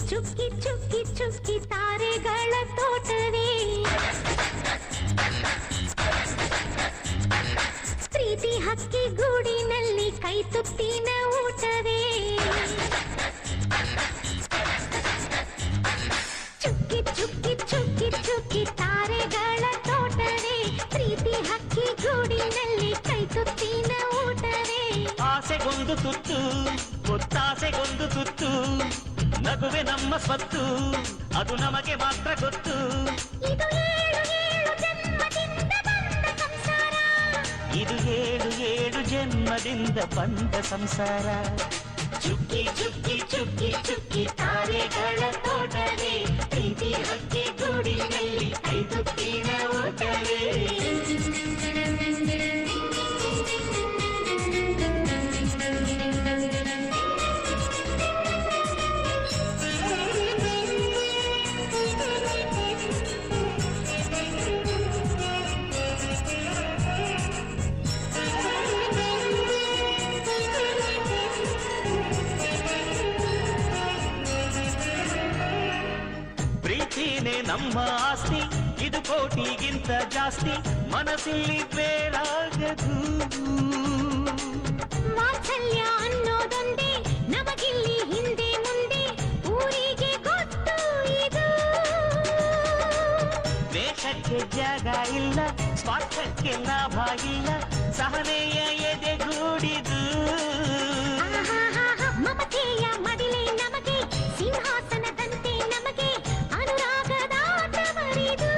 ಚುಕ್ಕಿ ಚುಕ್ಕಿ ಚುಕ್ಕಿ ತಾರೆಗಳ ತೋಟವೇ ಪ್ರೀತಿ ಹಕ್ಕಿ ಗೂಡಿನಲ್ಲಿ ಕೈ ತುತ್ತಿನ ಊಟವೇ ಚುಕ್ಕಿ ಚುಕ್ಕಿ ಚುಕ್ಕಿ ಚುಕ್ಕಿ ತಾರೆಗಳ ತೋಟವೇ ಪ್ರೀತಿ ಹಕ್ಕಿ ಗೂಡಿನಲ್ಲಿ ಕೈ ತುತ್ತಿನ ಊಟವೇ ಆಸೆಗೊಂದು ತುತ್ತು ಒತ್ತಾಸೆಗೊಂದು ತುತ್ತು ನಗುವೆ ನಮ್ಮ ಸ್ವತ್ತು ಅದು ನಮಗೆ ಮಾತ್ರ ಗೊತ್ತು ಇದು ಏಳು ಏಳು ಜನ್ಮದಿಂದ ಬಂದ ಸಂಸಾರ ಇದು ಏಳು ಏಳು ಜನ್ಮದಿಂದ ಬಂದ ಸಂಸಾರ ಚುಕ್ಕಿ ಚುಕ್ಕಿ ಚುಕ್ಕಿ ಚುಕ್ಕಿ ತಾರೆಗಳ ತೋಟವೇ ಪ್ರೀತಿ ಹಕ್ಕಿ ಗೂಡಿನಲ್ಲಿ ಕೈ ತುತ್ತಿನ ಊಟವೇ ಪ್ರೀತಿನೇ ನಮ್ಮ ಆಸ್ತಿ ಇದು ಕೋಟಿಗಿಂತ ಜಾಸ್ತಿ ಮನಸ್ಸಲ್ಲಿ ಬೇರಾಗದು ವಾತ್ಸಲ್ಯ ಅನ್ನೋದೊಂದೇ ನಮಗಿಲ್ಲಿ ಹಿಂದೆ ಮುಂದೆ ಊರಿಗೆ ಗೊತ್ತು ಇದು ವೇಷಕ್ಕೆ ಜಾಗ ಇಲ್ಲ ಸ್ವಾರ್ಥಕ್ಕೆ ಲಾಭ ಇಲ್ಲ ಸಹನೆಯ ಎದೆಗೂಡಿದು ಮಮತೆಯ ಮಡಿಲೆ ನಮಗೆ ಸಿಂಹಾಸನದಂತೆ ನಮಗೆ ಅನುರಾಗದಾಟ ಬರಿದು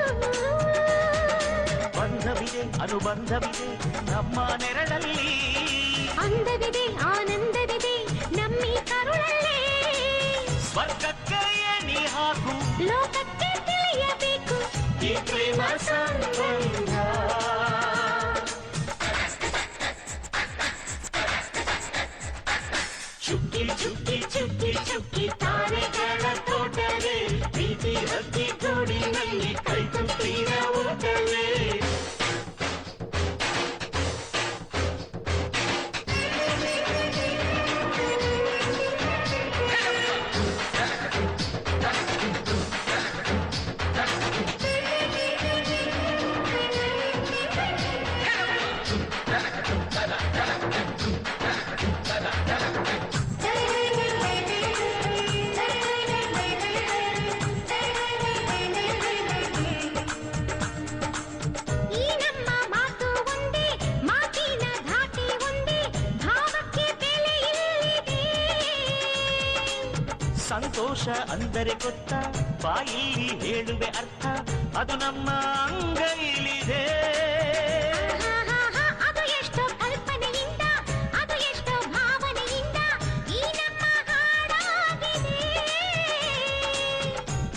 ಬಂಧವಿದೆ ಅನುಬಂಧವಿದೆ ನಮ್ಮ ನೆರಳಲ್ಲಿ ಅಂದವಿದೆ ಆನಂದವಿದೆ ನಮ್ಮಿ ಕರುಳಲ್ಲೇ ಸ್ವರ್ಗಕ್ಕೆ ಎಣಿ ಹಾಕು ಲೋಕಕ್ಕೆ ತಿಳಿಯಬೇಕು ಈ ಪ್ರೇಮ ಸಂಬಂಧ ಚುಕ್ಕಿ ಚುಕ್ಕಿ ಚುಕ್ಕಿ ಚುಕ್ಕಿ ತಾರೆಗಳ ತೋಟವೇ ಪ್ರೀತಿ ಹಕ್ಕಿ ಗೂಡಿನಲ್ಲಿ ಕೈ ತುತ್ತಿನ ಊಟವೇ ಸಂತೋಷ ಅಂದರೆ ಗೊತ್ತ ಬಾಯಿಲಿ ಹೇಳುವೆ ಅರ್ಥ ಅದು ನಮ್ಮ ಅಂಗೈಲಿದೆ ಅದು ಎಷ್ಟೋ ಕಲ್ಪನೆಯಿಂದ ಅದು ಎಷ್ಟೋ ಭಾವನೆಯಿಂದ ಈ ನಮ್ಮ ಹಾಡಾಗಿದೆ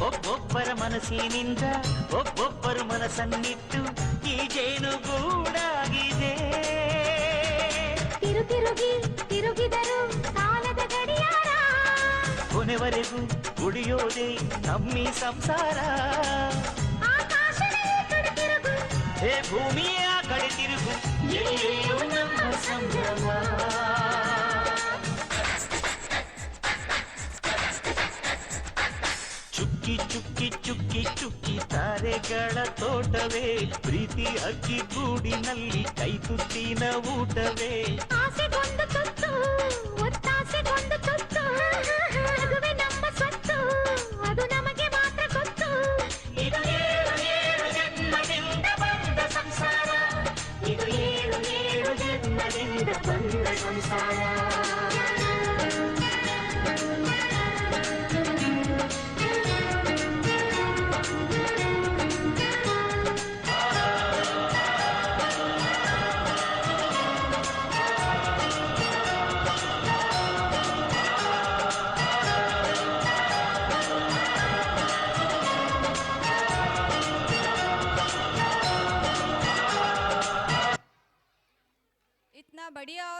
ಒಬ್ಬೊಬ್ಬರ ಮನಸ್ಸಿನಿಂದ ಒಬ್ಬೊಬ್ಬರು ಮನಸ್ಸನ್ನಿಟ್ಟು ಈ ಜೇನುಗೂಡಾಗಿದೆ ತಿರುಗಿ ತಿರುಗಿದರು ಕಾಲದ ಗಡಿಯಾರ ಕೊನೆವರೆಗೂ ಉಳಿಯೋದೇ ನಮ್ಮಿ ಸಂಸಾರ ಆಕಾಶದಲ್ಲಿ ಕಡೆ ತಿರುಗು ಹೇ ಭೂಮಿಯ ಕಡೆ ತಿರುಗು ಎಲ್ಲೆಲ್ಲೂ ನಮ್ಮ ಸಂಭ್ರಮ ಚುಕ್ಕಿ ಚುಕ್ಕಿ ಚುಕ್ಕಿ ಚುಕ್ಕಿ ತಾರೆಗಳ ತೋಟವೇ ಪ್ರೀತಿ ಅಕ್ಕಿ ಗೂಡಿನಲ್ಲಿ ಕೈ ತುತ್ತಿನ ಊಟವೇ ಆಸೆಗೊಂದು ತುತ್ತು ಒತ್ತಾಸೆಗೊಂದು ತುತ್ತು ನಗುವೆ ನಮ್ಮ ಸ್ವತ್ತು ಅದು ನಮಗೆ ಮಾತ್ರ ಗೊತ್ತು ಇದು ಏಳು ಏಳು ಜನ್ಮದಿಂದ ಬಂದ ಸಂಸಾರ ಇದು ಏಳು ಏಳು ಜನ್ಮದಿಂದ ಬಂದ ಸಂಸಾರ बढ़िया और